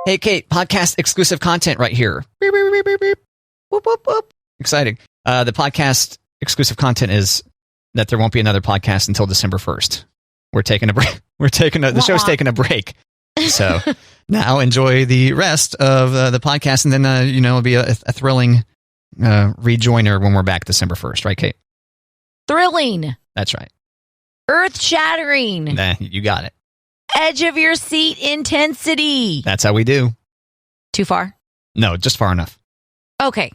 Hey, Kate, podcast exclusive content right here. Beep, beep, beep, beep, beep. Whoop, whoop, whoop. Exciting. The podcast exclusive content is that there won't be another podcast until December 1st. We're taking a break. The show's taking a break. So now enjoy the rest of the podcast, and then, it'll be a thrilling rejoiner when we're back December 1st. Right, Kate? Thrilling. That's right. Earth-shattering. Nah, you got it. Edge of your seat intensity. That's how we do. Too far? No, just far enough. Okay.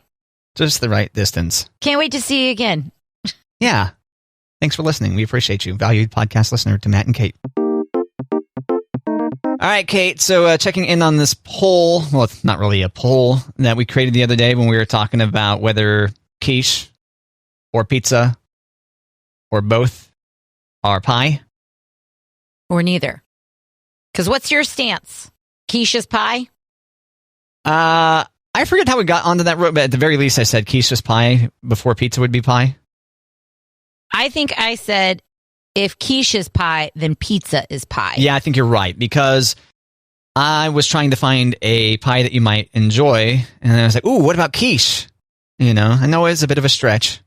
Just the right distance. Can't wait to see you again. Yeah. Thanks for listening. We appreciate you. Valued podcast listener to Matt and Kate. All right, Kate. So checking in on this poll. Well, it's not really a poll that we created the other day when we were talking about whether quiche or pizza or both are pie. Or neither. Because what's your stance? Quiche is pie? I forget how we got onto that road, but at the very least I said quiche is pie before pizza would be pie. I think I said if quiche is pie, then pizza is pie. Yeah, I think you're right, because I was trying to find a pie that you might enjoy, and then I was like, ooh, what about quiche? I know it's a bit of a stretch.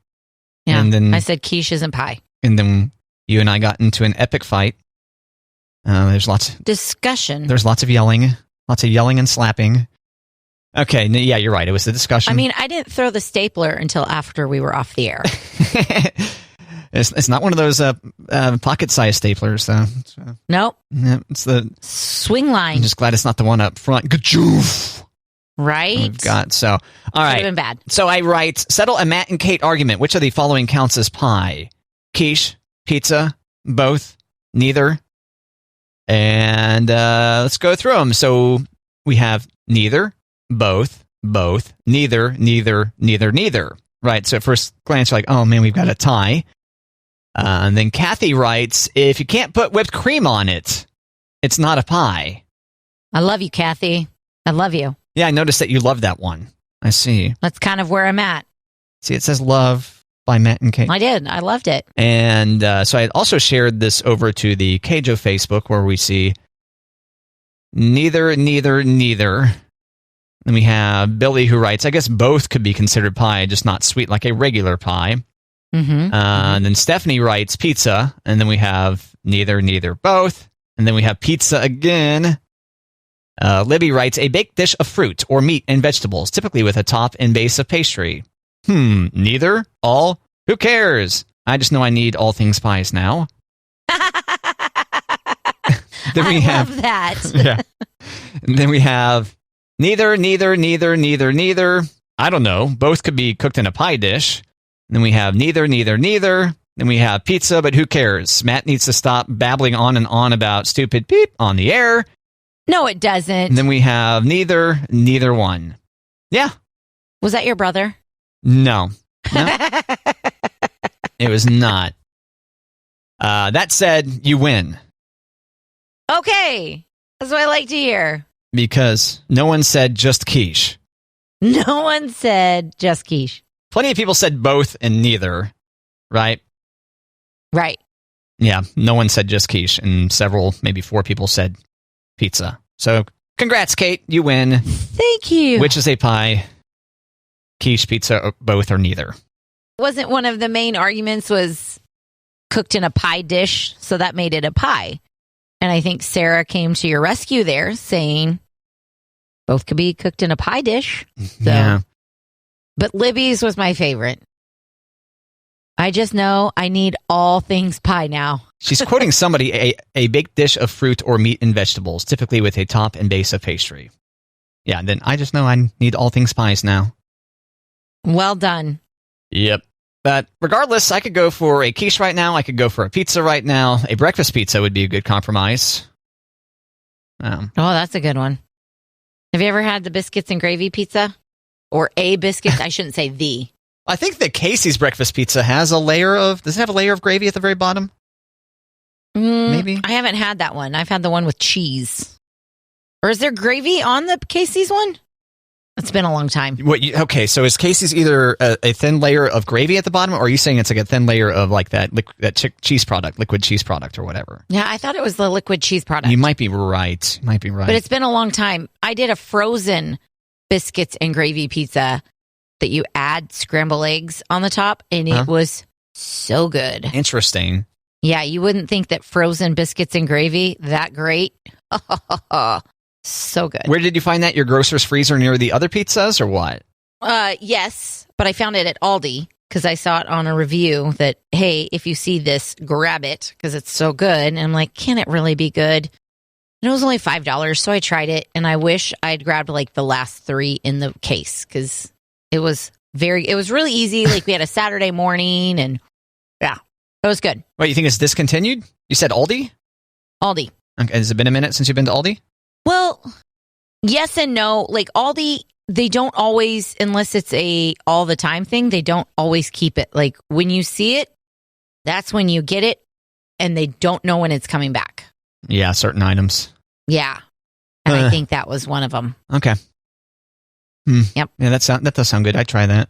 Yeah, and then I said quiche isn't pie. And then you and I got into an epic fight. There's lots of discussion. There's lots of yelling and slapping. Okay, yeah, you're right. It was the discussion. I mean, I didn't throw the stapler until after we were off the air. It's not one of those pocket-sized staplers, though. Nope. Yeah, it's the swing line. I'm just glad it's not the one up front. Gajoof! Right? We've got, so, all right. Could have been bad. So I write, settle a Matt and Kate argument. Which of the following counts as pie? Quiche, pizza, both, neither. And let's go through them. So we have neither, both, neither. Right, so at first glance, you're like, oh man, we've got a tie. And then Kathy writes, if you can't put whipped cream on it, it's not a pie. I love you, Kathy. I love you. Yeah, I noticed that you love that one. I see. That's kind of where I'm at. See, it says love by Matt and Kate. I did. I loved it. And so I also shared this over to the Keijo Facebook, where we see neither. Then we have Billy, who writes, I guess both could be considered pie, just not sweet like a regular pie. Mm-hmm. And then Stephanie writes pizza, and then we have neither, both. And then we have pizza again. Libby writes a baked dish of fruit or meat and vegetables, typically with a top and base of pastry. Neither, all, who cares? I just know I need all things pies now. Then we have love that. Yeah. And then we have neither. I don't know. Both could be cooked in a pie dish. And then we have neither. Then we have pizza, but who cares? Matt needs to stop babbling on and on about stupid beep on the air. No, it doesn't. And then we have neither one. Yeah. Was that your brother? No. It was not. That said, you win. Okay. That's what I like to hear. Because no one said just quiche. No one said just quiche. Plenty of people said both and neither, right? Right. Yeah, no one said just quiche, and several, maybe 4 people said pizza. So, congrats, Kate. You win. Thank you. Which is a pie? Quiche, pizza, both, or neither? Wasn't one of the main arguments was cooked in a pie dish, so that made it a pie. And I think Sarah came to your rescue there, saying both could be cooked in a pie dish. So. Yeah. But Libby's was my favorite. I just know I need all things pie now. She's quoting somebody, a baked dish of fruit or meat and vegetables, typically with a top and base of pastry. Yeah, then I just know I need all things pies now. Well done. Yep. But regardless, I could go for a quiche right now. I could go for a pizza right now. A breakfast pizza would be a good compromise. Oh, that's a good one. Have you ever had the biscuits and gravy pizza? Or a biscuit? I shouldn't say the. I think that Casey's breakfast pizza has a layer of... Does it have a layer of gravy at the very bottom? Maybe. I haven't had that one. I've had the one with cheese. Or is there gravy on the Casey's one? It's been a long time. Okay, so is Casey's either a thin layer of gravy at the bottom, or are you saying it's like a thin layer of like that cheese product, liquid cheese product or whatever? Yeah, I thought it was the liquid cheese product. You might be right. But it's been a long time. I did a frozen biscuits and gravy pizza that you add scrambled eggs on the top, and it was so good. Interesting. Yeah, you wouldn't think that frozen biscuits and gravy, that great. So good. Where did you find that? Your grocer's freezer near the other pizzas or what? Yes, but I found it at Aldi because I saw it on a review that, hey, if you see this, grab it because it's so good. And I'm like, can it really be good? And it was only $5, so I tried it, and I wish I'd grabbed like the last 3 in the case because it was really easy. Like we had a Saturday morning, and yeah, it was good. Wait, you think it's discontinued? You said Aldi? Aldi. Okay, has it been a minute since you've been to Aldi? Well, yes and no. Like Aldi, they don't always, unless it's a all the time thing, they don't always keep it. Like when you see it, that's when you get it, and they don't know when it's coming back. Yeah, certain items. Yeah. And I think that was one of them. Okay. Yep. Yeah, that does sound good. I'd try that.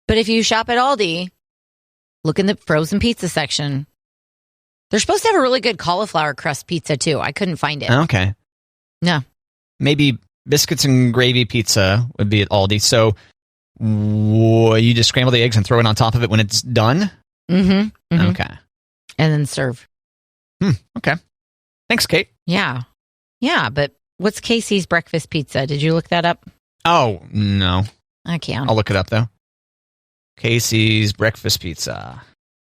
But if you shop at Aldi, look in the frozen pizza section. They're supposed to have a really good cauliflower crust pizza, too. I couldn't find it. Okay. No. Maybe biscuits and gravy pizza would be at Aldi. So you just scramble the eggs and throw it on top of it when it's done? Mm-hmm. Okay. And then serve. Okay. Thanks, Kate. Yeah. Yeah, but what's Casey's breakfast pizza? Did you look that up? Oh, no. I can't. I'll look it up, though. Casey's breakfast pizza.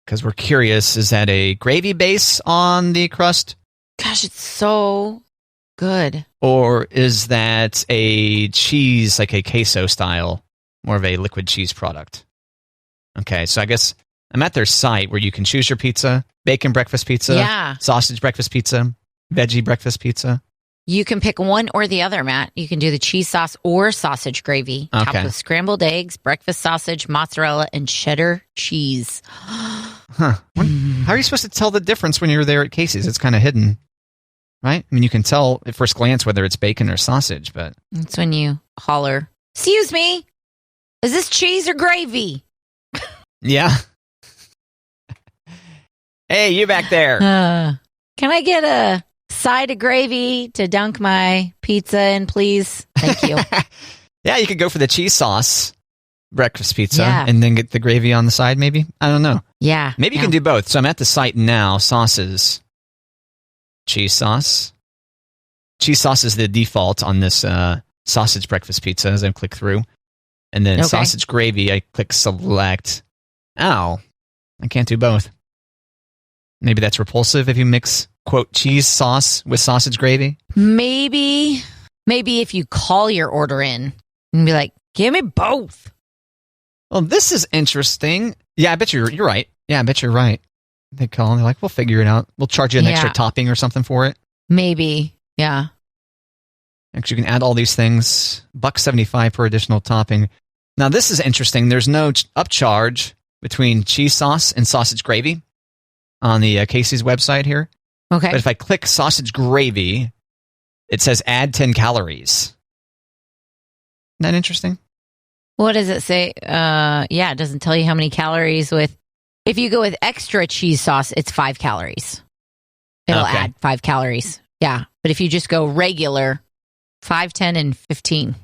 Because we're curious, is that a gravy base on the crust? Gosh, it's so good. Or is that a cheese, like a queso style, more of a liquid cheese product? Okay, so I guess I'm at their site where you can choose your pizza, bacon breakfast pizza, sausage breakfast pizza, veggie breakfast pizza. You can pick one or the other, Matt. You can do the cheese sauce or sausage gravy, topped with scrambled eggs, breakfast sausage, mozzarella, and cheddar cheese. How are you supposed to tell the difference when you're there at Casey's? It's kind of hidden, right? I mean, you can tell at first glance whether it's bacon or sausage, but... It's when you holler, "Excuse me, is this cheese or gravy?" Yeah. Hey, you back there. Can I get a side of gravy to dunk my pizza in, please? Thank you. Yeah, you could go for the cheese sauce breakfast pizza and then get the gravy on the side, maybe? I don't know. Yeah. Maybe you can do both. So I'm at the site now. Sauces. Cheese sauce. Cheese sauce is the default on this sausage breakfast pizza as I click through. And then sausage gravy, I click select. Oh, I can't do both. Maybe that's repulsive if you mix, quote, cheese sauce with sausage gravy? Maybe if you call your order in and be like, "Give me both." Well, this is interesting. Yeah, I bet you're right. Yeah, I bet you're right. They call and they're like, "We'll figure it out. We'll charge you an extra topping or something for it." Maybe, yeah. Actually, you can add all these things. $1.75 per additional topping. Now, this is interesting. There's no upcharge between cheese sauce and sausage gravy on the Casey's website here. Okay. But if I click sausage gravy, it says add 10 calories. Isn't that interesting? What does it say? It doesn't tell you how many calories with... If you go with extra cheese sauce, it's 5 calories. It'll add 5 calories. Yeah. But if you just go regular, 5, 10, and 15.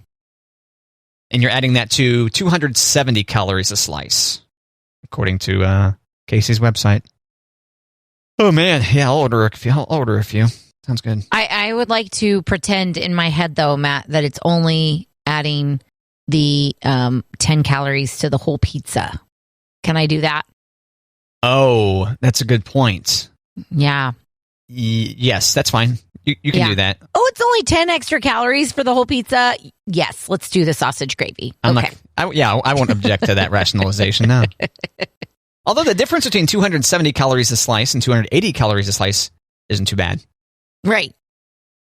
And you're adding that to 270 calories a slice, according to Casey's website. Oh, man. Yeah, I'll order a few. Sounds good. I would like to pretend in my head, though, Matt, that it's only adding the 10 calories to the whole pizza. Can I do that? Oh, that's a good point. Yeah. Yes, that's fine. You can do that. Oh, it's only 10 extra calories for the whole pizza? Yes, let's do the sausage gravy. I won't object to that rationalization, no. Although the difference between 270 calories a slice and 280 calories a slice isn't too bad. Right.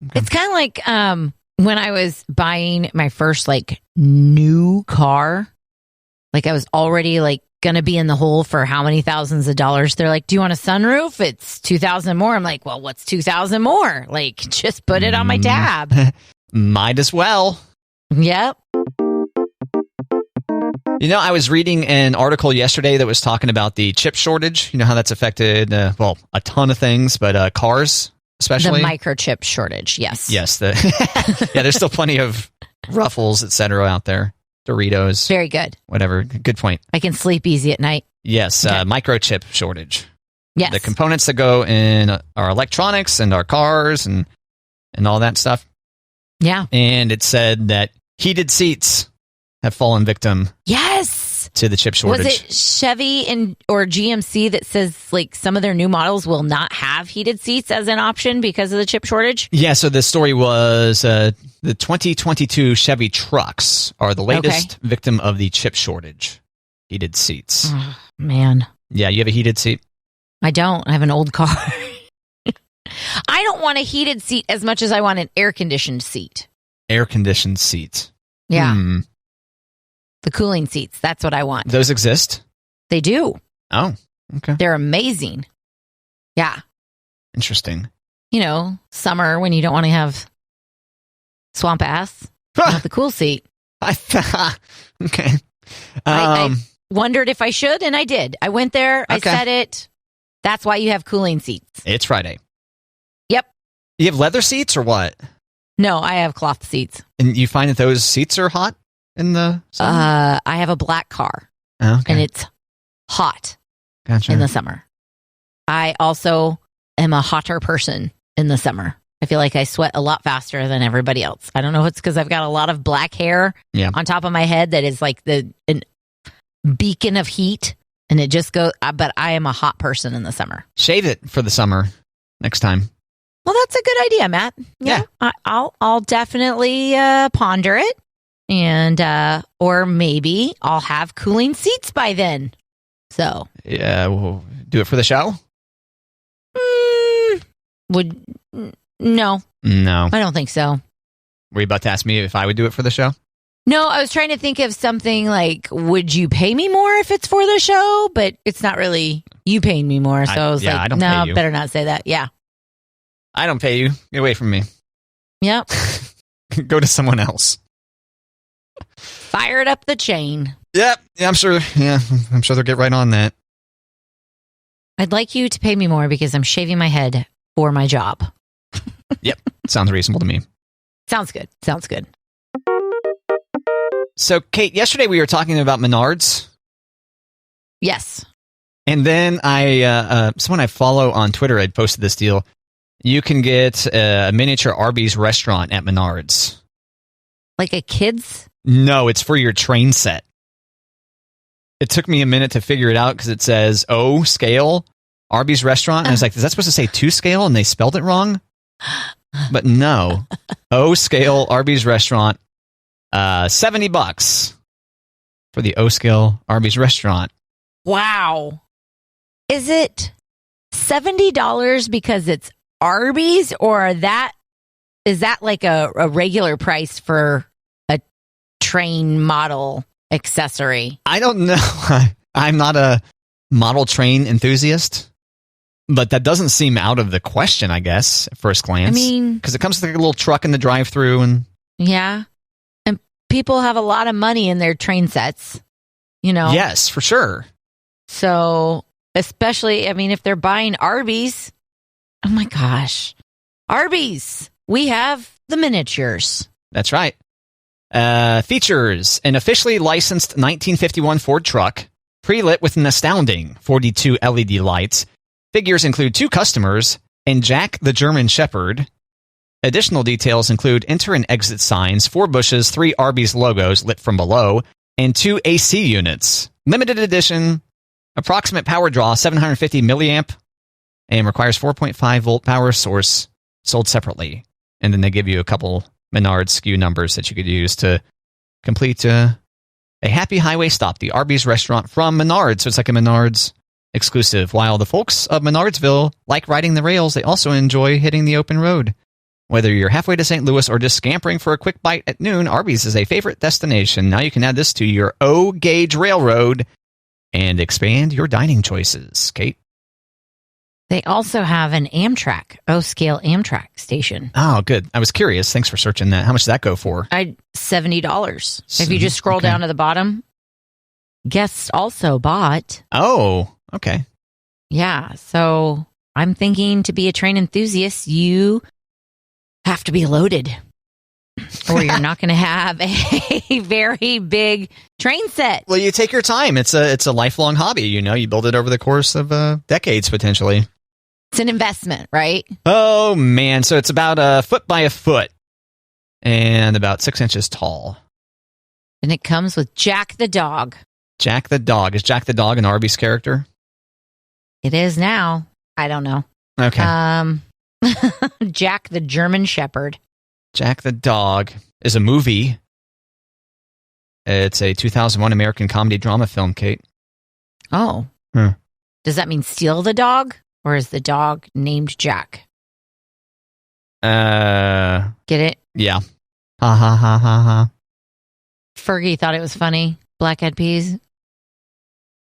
Okay. It's kind of like when I was buying my first new car, I was already going to be in the hole for how many thousands of dollars. They're like, "Do you want a sunroof? It's $2,000 more." I'm like, "Well, what's $2,000 more? Just put it on my tab." Might as well. Yep. I was reading an article yesterday that was talking about the chip shortage. You know how that's affected, a ton of things, but cars especially. The microchip shortage, yes. Yes. There's still plenty of Ruffles, etc. out there. Doritos. Very good. Whatever. Good point. I can sleep easy at night. Yes, okay. Microchip shortage. Yes. The components that go in our electronics and our cars and all that stuff. Yeah. And it said that heated seats have fallen victim. Yes. To the chip shortage. Was it Chevy or GMC that says like some of their new models will not have heated seats as an option because of the chip shortage? Yeah, so the story was the 2022 Chevy trucks are the latest victim of the chip shortage. Heated seats. Oh, man. Yeah, you have a heated seat? I don't. I have an old car. I don't want a heated seat as much as I want an air-conditioned seat. Air-conditioned seat. Yeah. The cooling seats. That's what I want. Those exist? They do. Oh, okay. They're amazing. Yeah. Interesting. Summer when you don't want to have swamp ass. Not the cool seat. Okay. I wondered if I should, and I did. I went there. I said it. That's why you have cooling seats. It's Friday. Yep. You have leather seats or what? No, I have cloth seats. And you find that those seats are hot in the summer? I have a black car. Okay. And it's hot in the summer. I also am a hotter person in the summer. I feel like I sweat a lot faster than everybody else. I don't know if it's because I've got a lot of black hair on top of my head that is like an beacon of heat. And it just goes, but I am a hot person in the summer. Shave it for the summer next time. Well, that's a good idea, Matt. Yeah. I'll definitely ponder it. And, or maybe I'll have cooling seats by then. So. Yeah, we'll do it for the show? No. No. I don't think so. Were you about to ask me if I would do it for the show? No, I was trying to think of something like, would you pay me more if it's for the show? But it's not really you paying me more. So I was like, no, better not say that. Yeah. I don't pay you. Get away from me. Yep. Go to someone else. Fired up the chain. Yep. Yeah, I'm sure. Yeah, I'm sure they'll get right on that. I'd like you to pay me more because I'm shaving my head for my job. Yep. Sounds reasonable to me. Sounds good. Sounds good. So, Kate, yesterday we were talking about Menards. Yes. And then someone I follow on Twitter had posted this deal. You can get a miniature Arby's restaurant at Menards. Like a kid's? No, it's for your train set. It took me a minute to figure it out because it says O scale Arby's restaurant. And I was like, is that supposed to say 2 scale? And they spelled it wrong? But no. O scale Arby's restaurant. $70 for the O scale Arby's restaurant. Wow. Is it $70 because it's Arby's, or is that like a regular price for a train model accessory? I don't know. I'm not a model train enthusiast, but that doesn't seem out of the question, I guess, at first glance. I mean, because it comes with like a little truck in the drive-thru and yeah. And people have a lot of money in their train sets, Yes, for sure. So, especially, I mean, if they're buying Arby's, oh my gosh. Arby's, we have the miniatures. That's right. Features: an officially licensed 1951 Ford truck, pre-lit with an astounding 42 LED lights. Figures include 2 customers and Jack the German Shepherd. Additional details include enter and exit signs, 4 bushes, 3 Arby's logos lit from below, and 2 AC units. Limited edition, approximate power draw 750 milliamp, and requires 4.5 volt power source, sold separately. And then they give you a couple Menards SKU numbers that you could use to complete a happy highway stop, the Arby's restaurant from Menards. So it's like a Menards exclusive. While the folks of Menardsville like riding the rails, they also enjoy hitting the open road. Whether you're halfway to St. Louis or just scampering for a quick bite at noon, Arby's is a favorite destination. Now you can add this to your O-Gauge Railroad and expand your dining choices. Kate? They also have an Amtrak, O-scale Amtrak station. Oh, good. I was curious. Thanks for searching that. How much did that go for? $70. If you just scroll down to the bottom, guests also bought. Oh, okay. Yeah, so I'm thinking to be a train enthusiast, you have to be loaded. Or you're not going to have a very big train set. Well, you take your time. It's a lifelong hobby. You build it over the course of decades, potentially. It's an investment, right? Oh, man. So it's about a foot by a foot and about 6 inches tall. And it comes with Jack the dog. Jack the dog. Is Jack the dog an Arby's character? It is now. I don't know. Okay. Jack the German Shepherd. Jack the Dog is a movie. It's a 2001 American comedy drama film, Kate. Oh. Does that mean steal the dog? Or is the dog named Jack? Get it? Yeah. Ha ha ha ha ha. Fergie thought it was funny. Black Eyed Peas.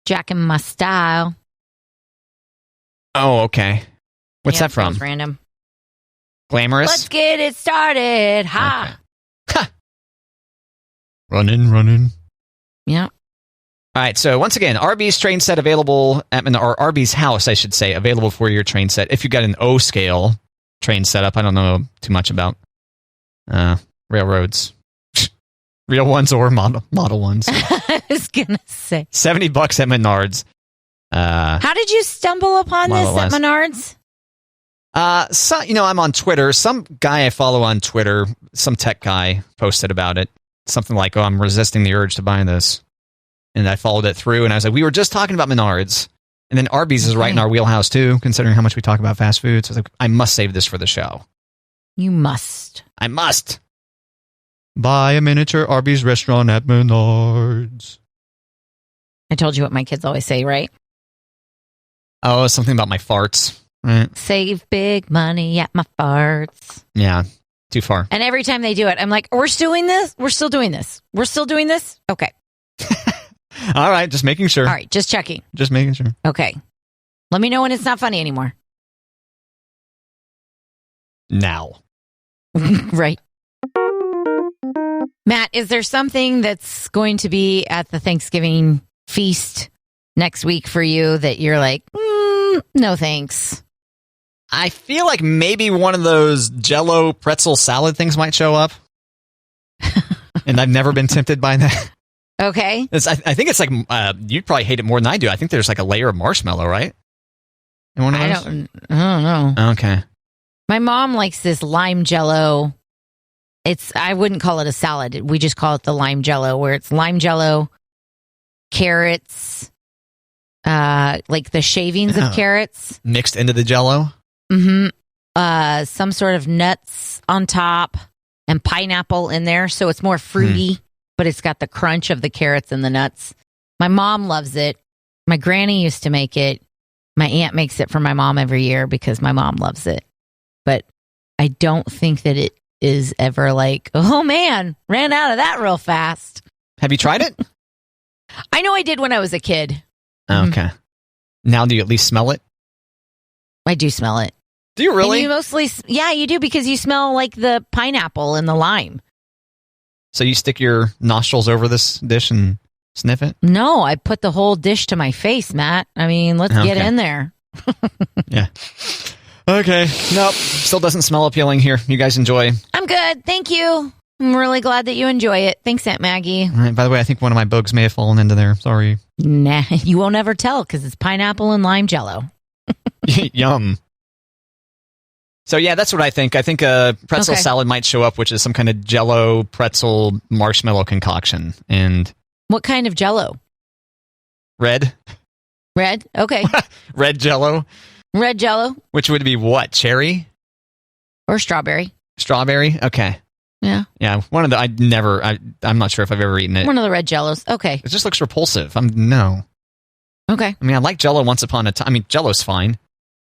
Jack in my style. Oh, okay. What's that from? That was random. Glamorous? Let's get it started. Ha! Okay. Ha! Running. Yeah. All right, so once again, Arby's train set available, or Arby's house, I should say, available for your train set. If you've got an O-scale train setup, I don't know too much about railroads. Real ones or model ones. I was going to say. $70 at Menards. How did you stumble upon this at Menards? So, I'm on Twitter. Some guy I follow on Twitter, some tech guy, posted about it. Something like, I'm resisting the urge to buy this. And I followed it through, and I was like, we were just talking about Menards. And then Arby's is right in our wheelhouse, too, considering how much we talk about fast food. So I was like, I must save this for the show. You must. I must. Buy a miniature Arby's restaurant at Menards. I told you what my kids always say, right? Oh, something about my farts. Right. Save big money at my farts. Yeah, too far. And every time they do it, I'm like, we're still doing this? We're still doing this? We're still doing this? Okay. All right, just making sure. All right, just checking. Just making sure. Okay. Let me know when it's not funny anymore. Now. Right. Matt, is there something that's going to be at the Thanksgiving feast next week for you that you're like, no thanks? I feel like maybe one of those Jell-O pretzel salad things might show up. And I've never been tempted by that. Okay. I think it's like, you'd probably hate it more than I do. I think there's like a layer of marshmallow, right? In one of those? I don't know. Okay. My mom likes this lime Jell-O. I wouldn't call it a salad. We just call it the lime Jell-O, where it's lime Jell-O, carrots, like the shavings of carrots. Mixed into the Jell-O? Mm-hmm. Some sort of nuts on top and pineapple in there. So it's more fruity, but it's got the crunch of the carrots and the nuts. My mom loves it. My granny used to make it. My aunt makes it for my mom every year because my mom loves it. But I don't think that it is ever like, oh man, ran out of that real fast. Have you tried it? I know I did when I was a kid. Okay. Now do you at least smell it? I do smell it. Do you really? And you mostly, yeah, you do, because you smell like the pineapple and the lime. So you stick your nostrils over this dish and sniff it? No, I put the whole dish to my face, Matt. I mean, let's get in there. Yeah. Okay. Nope. Still doesn't smell appealing here. You guys enjoy. I'm good. Thank you. I'm really glad that you enjoy it. Thanks, Aunt Maggie. All right. By the way, I think one of my bugs may have fallen into there. Sorry. Nah, you won't ever tell because it's pineapple and lime Jell-O. Yum. So yeah, that's what I think. I think a pretzel salad might show up, which is some kind of Jell-O pretzel marshmallow concoction. And what kind of Jell-O? Red. Red? Okay. Red Jell-O. Red Jell-O. Which would be what? Cherry? Or strawberry. Strawberry? Okay. Yeah. Yeah. One of the, I'm not sure if I've ever eaten it. One of the red Jell-Os. Okay. It just looks repulsive. No. Okay. I mean, I like Jell-O once upon a time. I mean, Jell-O's fine.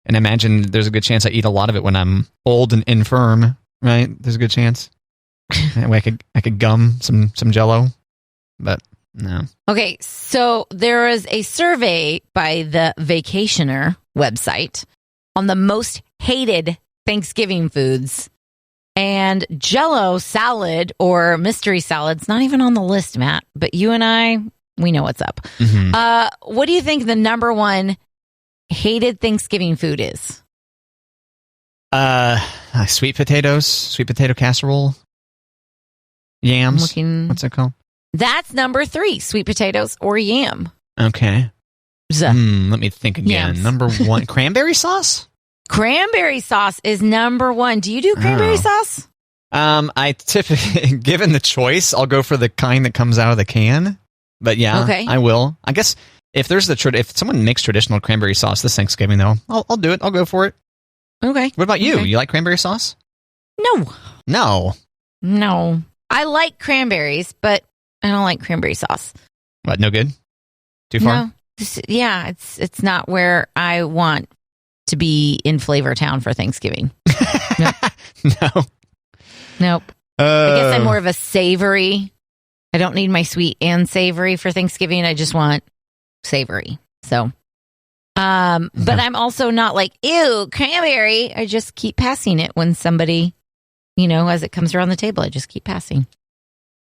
And I imagine there's a good chance I eat a lot of it when I'm old and infirm, right? There's a good chance. That way I could gum some Jell-O, but no. Okay, so there is a survey by the Vacationer website on the most hated Thanksgiving foods, and Jell-O salad or mystery salad's not even on the list, Matt. But you and I We know what's up. What do you think the number one hated Thanksgiving food is? Sweet potatoes, sweet potato casserole, yams. What's it called? That's number 3, sweet potatoes or yam. Okay. Let me think again. Yams. Number 1, cranberry sauce? Cranberry sauce is number 1. Do you do cranberry sauce? I typically, given the choice, I'll go for the kind that comes out of the can. But yeah, okay. I will. I guess if there's if someone makes traditional cranberry sauce this Thanksgiving, though, I'll do it. I'll go for it. Okay. What about you? Okay. You like cranberry sauce? No. I like cranberries, but I don't like cranberry sauce. What? No good? Too far? No. Yeah, it's not where I want to be in Flavor Town for Thanksgiving. Nope. I guess I'm more of a savory. I don't need my sweet and savory for Thanksgiving. I just want savory. So, but I'm also not like, ew, cranberry. I just keep passing it when somebody, as it comes around the table, I just keep passing.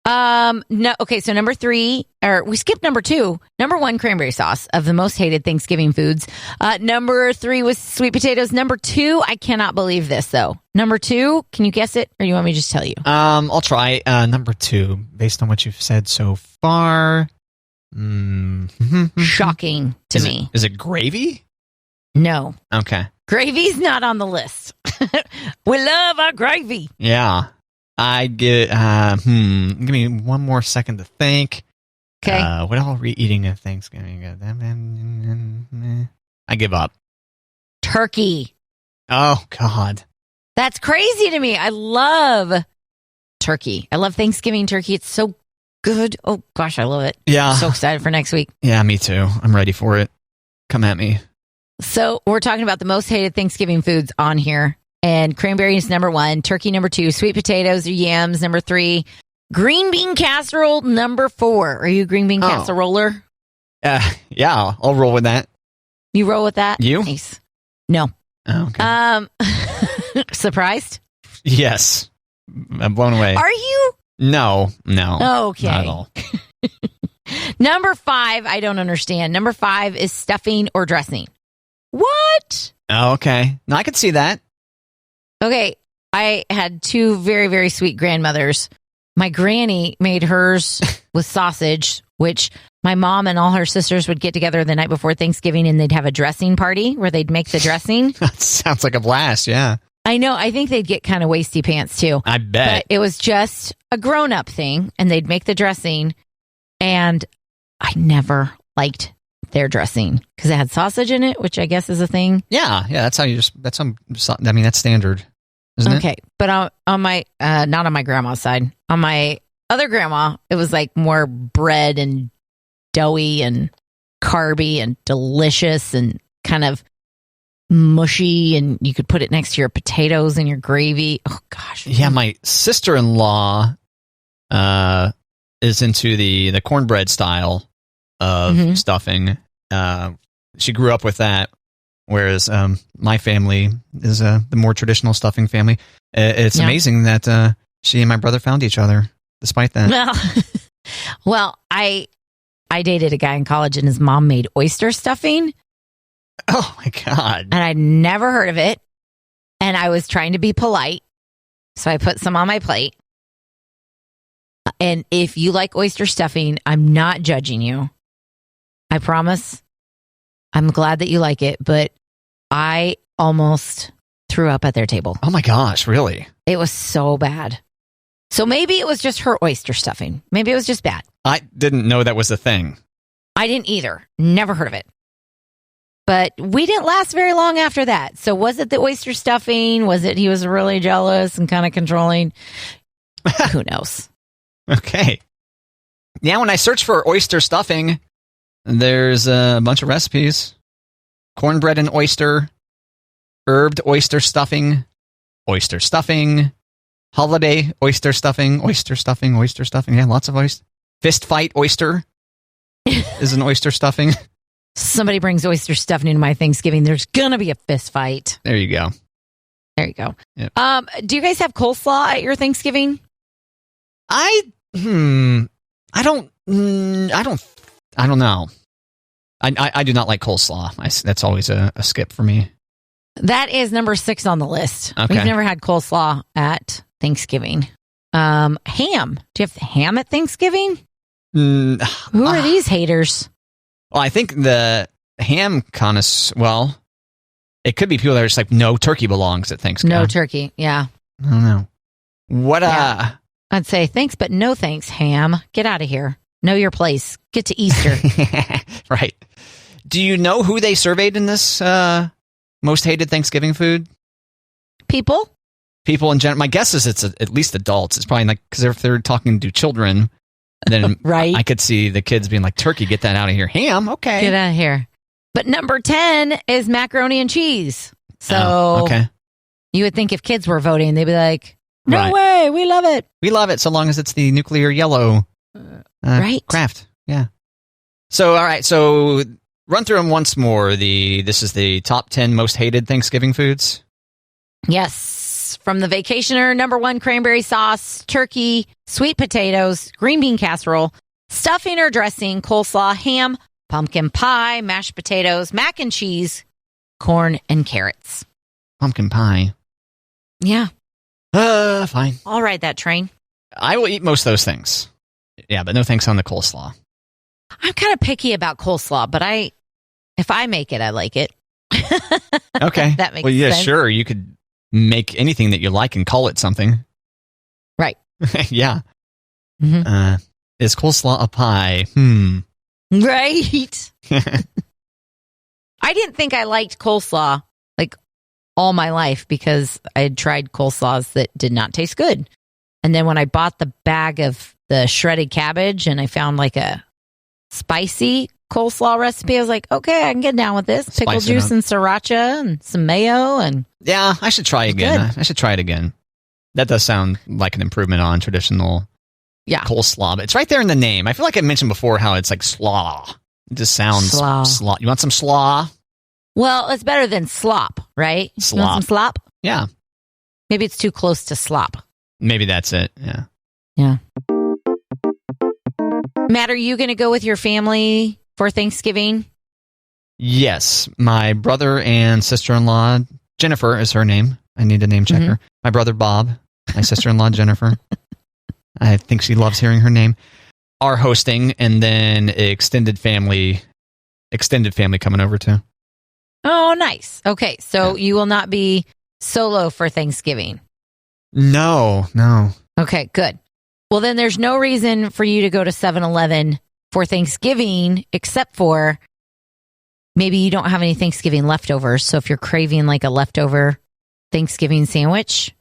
No. Okay. So number 3, or we skipped number 2. Number 1, cranberry sauce of the most hated Thanksgiving foods. Number 3 was sweet potatoes. Number 2, I cannot believe this though. Number 2, can you guess it, or you want me to just tell you? I'll try. Number 2, based on what you've said so far. Shocking to me. Is it gravy? No. Okay. Gravy's not on the list. We love our gravy. Yeah. I get, give me one more second to think. Okay. What are we eating at Thanksgiving? I give up. Turkey. Oh, God. That's crazy to me. I love turkey. I love Thanksgiving turkey. It's so good. Oh, gosh, I love it. Yeah. I'm so excited for next week. Yeah, me too. I'm ready for it. Come at me. So we're talking about the most hated Thanksgiving foods on here. And cranberry is number 1, turkey number 2, sweet potatoes or yams number 3, green bean casserole number 4. Are you a green bean casseroler? Yeah, I'll roll with that. You roll with that? You? Nice. No. Oh, okay. Surprised? Yes. I'm blown away. Are you? No. Okay. Not at all. Number 5, I don't understand. Number 5 is stuffing or dressing. What? Oh, okay. No, I could see that. Okay, I had 2 very, very sweet grandmothers. My granny made hers with sausage, which my mom and all her sisters would get together the night before Thanksgiving and they'd have a dressing party where they'd make the dressing. That sounds like a blast, yeah. I know. I think they'd get kind of wasty pants too. I bet. But it was just a grown-up thing, and they'd make the dressing, and I never liked their dressing because it had sausage in it, which I guess is a thing. Yeah, that's that's standard, isn't it? Okay, but on my not on my grandma's side, on my other grandma, it was like more bread and doughy and carby and delicious and kind of mushy, and you could put it next to your potatoes and your gravy. Oh gosh. Yeah, my sister-in-law is into the cornbread style of stuffing. She grew up with that, whereas my family is the more traditional stuffing family. It's amazing that she and my brother found each other despite that. Well, I dated a guy in college, and his mom made oyster stuffing. Oh my God. And I'd never heard of it. And I was trying to be polite, so I put some on my plate. And if you like oyster stuffing, I'm not judging you. I promise. I'm glad that you like it, but I almost threw up at their table. Oh my gosh, really? It was so bad. So maybe it was just her oyster stuffing. Maybe it was just bad. I didn't know that was a thing. I didn't either. Never heard of it. But we didn't last very long after that. So was it the oyster stuffing? Was it he was really jealous and kind of controlling? Who knows? Okay. Yeah, when I search for oyster stuffing, there's a bunch of recipes. Cornbread and oyster, herbed oyster stuffing, holiday oyster stuffing. Yeah, lots of oyster. Fist fight oyster is an oyster stuffing. Somebody brings oyster stuffing into my Thanksgiving, there's going to be a fist fight. There you go. Yep. Do you guys have coleslaw at your Thanksgiving? I don't I don't know. I do not like coleslaw. That's always a skip for me. That is number 6 on the list. Okay. We've never had coleslaw at Thanksgiving. Ham. Do you have ham at Thanksgiving? Who are these haters? Well, I think the ham well, it could be people that are just like, no, turkey belongs at Thanksgiving. No turkey, yeah. I don't know. What, I'd say thanks, but no thanks, ham. Get out of here. Know your place. Get to Easter. Right. Do you know who they surveyed in this most hated Thanksgiving food? People in general. My guess is it's at least adults. It's probably like, because if they're talking to children, then right. I could see the kids being like, turkey, get that out of here. Ham, okay. Get out of here. But number 10 is macaroni and cheese. So okay. You would think if kids were voting, they'd be like, no Right. way, we love it. We love it so long as it's the nuclear yellow right. craft. Yeah. So, all right. So run through them once more. This is the top 10 most hated Thanksgiving foods. Yes. From the Vacationer, number 1, cranberry sauce, turkey, sweet potatoes, green bean casserole, stuffing or dressing, coleslaw, ham, pumpkin pie, mashed potatoes, mac and cheese, corn, and carrots. Pumpkin pie. Yeah. Fine. I'll ride that train. I will eat most of those things. Yeah, but no thanks on the coleslaw. I'm kind of picky about coleslaw, but if I make it, I like it. Okay. That makes well, yeah, sense. sure. You could make anything that you like and call it something. Right. Yeah. Mm-hmm. Is coleslaw a pie? Right. I didn't think I liked coleslaw like all my life because I had tried coleslaws that did not taste good. And then when I bought the bag of the shredded cabbage and I found like a spicy coleslaw recipe, I was like, okay, I can get down with this. Pickle juice and sriracha and some mayo. And yeah, I should try again. I should try it again. That does sound like an improvement on traditional coleslaw, but it's right there in the name. I feel like I mentioned before how it's like slaw. It just sounds slaw. You want some slaw? Well, it's better than slop, right? Slop. You want some slop? Yeah. Maybe it's too close to slop. Maybe that's it. Yeah. Yeah. Matt, are you going to go with your family for Thanksgiving? Yes. My brother and sister-in-law, Jennifer is her name. I need to name check her. My brother, Bob. My sister-in-law, Jennifer. I think she loves hearing her name. Are hosting, and then extended family coming over too. Oh, nice. Okay, so you will not be solo for Thanksgiving. No. Okay, good. Well, then there's no reason for you to go to 7-Eleven for Thanksgiving, except for maybe you don't have any Thanksgiving leftovers. So if you're craving like a leftover Thanksgiving sandwich,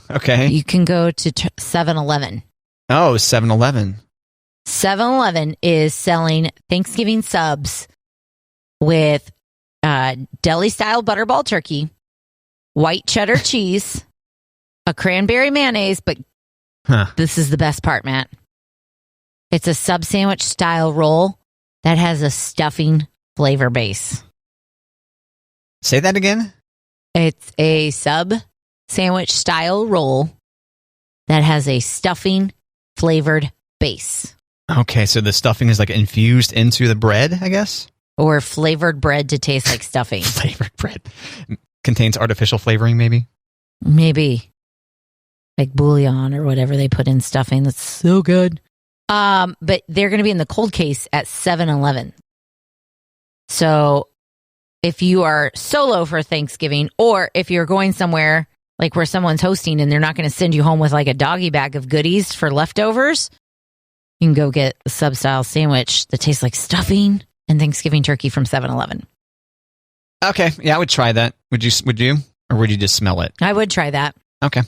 okay, you can go to 7-Eleven. Oh, 7-Eleven. 7-Eleven is selling Thanksgiving subs with deli-style butterball turkey, white cheddar cheese, a cranberry mayonnaise, but this is the best part, Matt. It's a sub sandwich style roll that has a stuffing flavor base. Say that again? It's a sub sandwich style roll that has a stuffing flavored base. Okay, so the stuffing is like infused into the bread, I guess? Or flavored bread to taste like stuffing. Flavored bread. Contains artificial flavoring, maybe? Maybe. Like bouillon or whatever they put in stuffing. That's so good. But they're going to be in the cold case at 7-Eleven. So if you are solo for Thanksgiving, or if you're going somewhere like where someone's hosting and they're not going to send you home with like a doggy bag of goodies for leftovers, you can go get a sub-style sandwich that tastes like stuffing and Thanksgiving turkey from 7-Eleven. Okay, yeah, I would try that. Would you? Or would you just smell it? I would try that. Okay.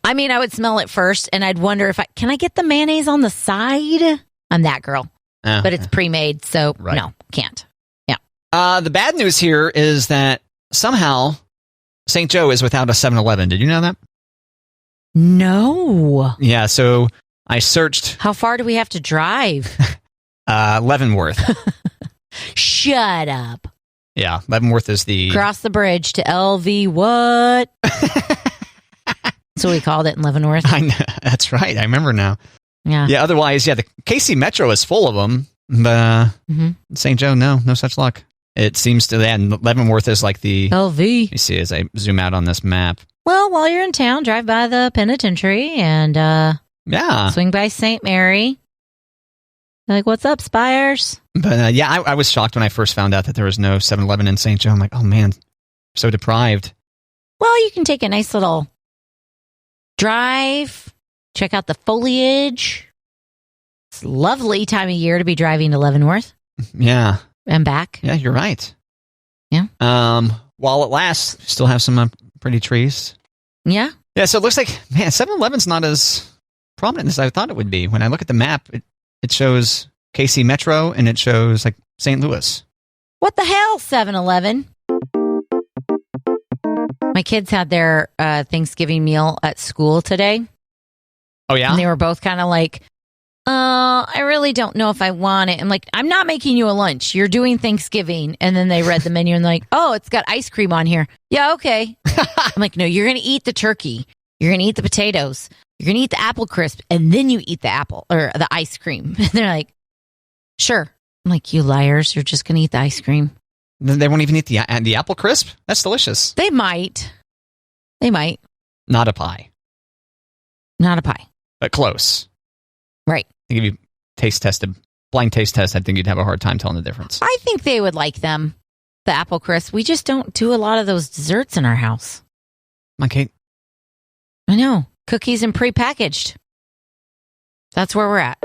I mean, I would smell it first, and I'd wonder if can I get the mayonnaise on the side? I'm that girl. But it's pre-made, so no, can't. Yeah. The bad news here is that somehow St. Joe is without a 7-Eleven. Did you know that? No. Yeah, so I searched. How far do we have to drive? Leavenworth. Shut up. Yeah, Leavenworth is the... Cross the bridge to LV what? That's what we called it in Leavenworth. I know, that's right. I remember now. Yeah. Yeah, otherwise, the KC Metro is full of them. But St. Joe, no such luck. It seems to, and Leavenworth is like the LV. You see as I zoom out on this map. Well, while you're in town, drive by the penitentiary and swing by St. Mary. They're like, what's up, Spires? But I was shocked when I first found out that there was no 7-Eleven in St. Joe. I'm like, oh man, so deprived. Well, you can take a nice little drive, check out the foliage. It's a lovely time of year to be driving to Leavenworth. Yeah. And back. Yeah, you're right. Yeah. While it lasts, still have some pretty trees. Yeah. Yeah, so it looks like, man, 7-Eleven's not as prominent as I thought it would be. When I look at the map, it shows KC Metro and it shows like St. Louis. What the hell, 7-Eleven? My kids had their Thanksgiving meal at school today. Oh, yeah? And they were both kind of like, I really don't know if I want it. I'm like, I'm not making you a lunch. You're doing Thanksgiving. And then they read the menu and they're like, oh, it's got ice cream on here. Yeah, okay. I'm like, no, you're going to eat the turkey. You're going to eat the potatoes. You're going to eat the apple crisp. And then you eat the apple or the ice cream. And they're like, sure. I'm like, you liars. You're just going to eat the ice cream. They won't even eat the apple crisp? That's delicious. They might. Not a pie. Not a pie. But close. Right. I think if you blind taste test, I think you'd have a hard time telling the difference. I think they would like them, the apple crisp. We just don't do a lot of those desserts in our house. My Kate. I know. Cookies and prepackaged. That's where we're at.